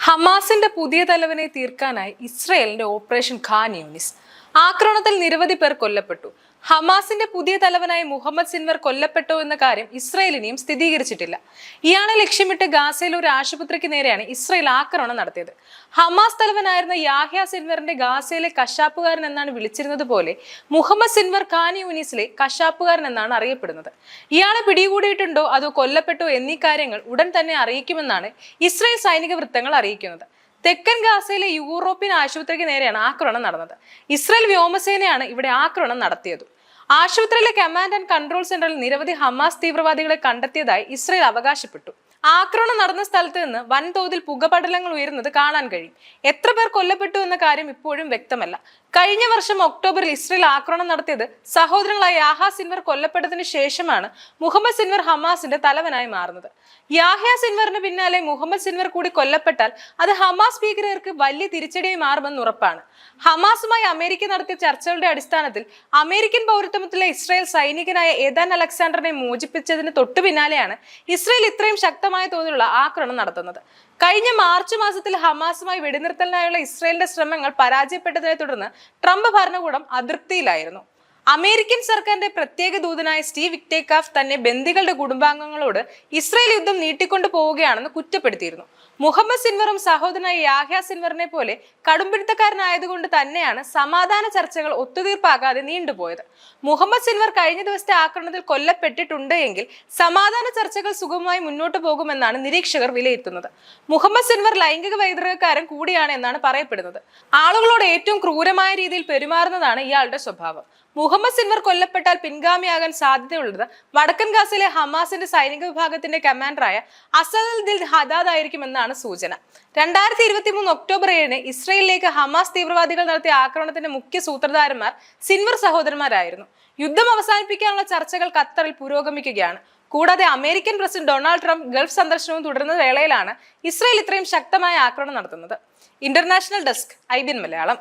ഹമാസിന്റെ പുതിയ തലവനെ തീർക്കാനായി ഇസ്രയേലിന്റെ ഓപ്പറേഷൻ ഖാൻ യൂനിസ്. ആക്രമണത്തിൽ നിരവധി പേർ കൊല്ലപ്പെട്ടു. ഹമാസിന്റെ പുതിയ തലവനായി മുഹമ്മദ് സിൻവർ കൊല്ലപ്പെട്ടോ എന്ന കാര്യം ഇസ്രയേൽ ഇനിയും സ്ഥിരീകരിച്ചിട്ടില്ല. ഇയാളെ ലക്ഷ്യമിട്ട് ഗാസയിലെ ഒരു ആശുപത്രിക്ക് നേരെയാണ് ഇസ്രയേൽ ആക്രമണം നടത്തിയത്. ഹമാസ് തലവനായിരുന്ന യാഹ്യ സിൻവറിന്റെ ഗാസയിലെ കശാപ്പുകാരൻ എന്നാണ് വിളിച്ചിരുന്നത് പോലെ മുഹമ്മദ് സിൻവർ ഖാൻ യൂനിസിലെ കശാപ്പുകാരൻ എന്നാണ് അറിയപ്പെടുന്നത്. ഇയാളെ പിടികൂടിയിട്ടുണ്ടോ അതോ കൊല്ലപ്പെട്ടോ എന്നീ കാര്യങ്ങൾ ഉടൻ തന്നെ അറിയിക്കുമെന്നാണ് ഇസ്രയേൽ സൈനിക വൃത്തങ്ങൾ അറിയിക്കുന്നത്. തെക്കൻ ഗാസയിലെ യൂറോപ്യൻ ആശുപത്രിക്ക് നേരെയാണ് ആക്രമണം നടന്നത്. ഇസ്രയേൽ വ്യോമസേനയാണ് ഇവിടെ ആക്രമണം നടത്തിയത്. ആശുപത്രിയിലെ കമാൻഡ് ആൻഡ് കൺട്രോൾ സെന്ററിൽ നിരവധി ഹമാസ് തീവ്രവാദികളെ കണ്ടെത്തിയതായി ഇസ്രയേൽ അവകാശപ്പെട്ടു. ആക്രമണം നടന്ന സ്ഥലത്ത് നിന്ന് വൻതോതിൽ പുകപടലങ്ങൾ ഉയരുന്നത് കാണാൻ കഴിയും. എത്ര പേർ കൊല്ലപ്പെട്ടു എന്ന കാര്യം ഇപ്പോഴും വ്യക്തമല്ല. കഴിഞ്ഞ വർഷം ഒക്ടോബറിൽ ഇസ്രയേൽ ആക്രമണം നടത്തിയത് സഹോദരങ്ങളായ യാഹ്യ സിൻവർ കൊല്ലപ്പെട്ടതിന് ശേഷമാണ് മുഹമ്മദ് സിൻവർ ഹമാസിന്റെ തലവനായി മാറുന്നത്. യാഹ്യ സിൻവറിന് പിന്നാലെ മുഹമ്മദ് സിൻവർ കൂടി കൊല്ലപ്പെട്ടാൽ അത് ഹമാസ് ഭീകരർക്ക് വലിയ തിരിച്ചടിയായി മാറുമെന്ന് ഉറപ്പാണ്. ഹമാസുമായി അമേരിക്ക നടത്തിയ ചർച്ചകളുടെ അടിസ്ഥാനത്തിൽ അമേരിക്കൻ പൗരത്വത്തിലെ ഇസ്രായേൽ സൈനികനായ ഏദാൻ അലക്സാണ്ടറിനെ മോചിപ്പിച്ചതിന് തൊട്ടു പിന്നാലെയാണ് ഇസ്രായേൽ ഇത്രയും ശക്തമായ തോതിലുള്ള ആക്രമണം നടത്തുന്നത്. കഴിഞ്ഞ മാർച്ച് മാസത്തിൽ ഹമാസുമായി വെടിനിർത്തലിനായുള്ള ഇസ്രായേലിന്റെ ശ്രമങ്ങൾ പരാജയപ്പെട്ടതിനെ തുടർന്ന് ട്രംപ് ഭരണകൂടം അതൃപ്തിയിലായിരുന്നു. അമേരിക്കൻ സർക്കാരിന്റെ പ്രത്യേക ദൂതനായ സ്റ്റീവ് വിറ്റ്കോഫ് തന്നെ ബന്ദികളുടെ കുടുംബാംഗങ്ങളോട് ഇസ്രായേൽ യുദ്ധം നീട്ടിക്കൊണ്ടു പോവുകയാണെന്ന് കുറ്റപ്പെടുത്തിയിരുന്നു. മുഹമ്മദ് സിൻവറും സഹോദരനായ യാഹ്യ സിൻവറിനെ പോലെ കടുംപിടുത്തക്കാരനായതുകൊണ്ട് തന്നെയാണ് സമാധാന ചർച്ചകൾ ഒത്തുതീർപ്പാകാതെ നീണ്ടുപോയത്. മുഹമ്മദ് സിൻവർ കഴിഞ്ഞ ദിവസത്തെ ആക്രമണത്തിൽ കൊല്ലപ്പെട്ടിട്ടുണ്ട് എങ്കിൽ സമാധാന ചർച്ചകൾ സുഗമമായി മുന്നോട്ട് പോകുമെന്നാണ് നിരീക്ഷകർ വിലയിരുത്തുന്നത്. മുഹമ്മദ് സിൻവർ ലൈംഗിക വൈദ്യുതകാരൻ കൂടിയാണ് എന്നാണ് പറയപ്പെടുന്നത്. ആളുകളോട് ഏറ്റവും ക്രൂരമായ രീതിയിൽ പെരുമാറുന്നതാണ് ഇയാളുടെ സ്വഭാവം. മുഹമ്മദ് സിൻവർ കൊല്ലപ്പെട്ടാൽ പിൻഗാമിയാകാൻ സാധ്യതയുള്ളത് വടക്കൻ ഗാസയിലെ ഹമാസിന്റെ സൈനിക വിഭാഗത്തിന്റെ കമാൻഡറായ അസദൽ ദിൽ ഹദാദ് ആയിരിക്കുമെന്നാണ് സൂചന. 2023 ഒക്ടോബർ 7 ഇസ്രയേലിലേക്ക് ഹമാസ് തീവ്രവാദികൾ നടത്തിയ ആക്രമണത്തിന്റെ മുഖ്യ സൂത്രധാരന്മാർ സിൻവർ സഹോദരന്മാരായിരുന്നു. യുദ്ധം അവസാനിപ്പിക്കാനുള്ള ചർച്ചകൾ ഖത്തറിൽ പുരോഗമിക്കുകയാണ്. കൂടാതെ American president Donald Trump Gulf സന്ദർശനവും തുടരുന്ന വേളയിലാണ് ഇസ്രയേൽ ഇത്രയും ശക്തമായ ആക്രമണം നടത്തുന്നത്. International desk IBN Malayalam.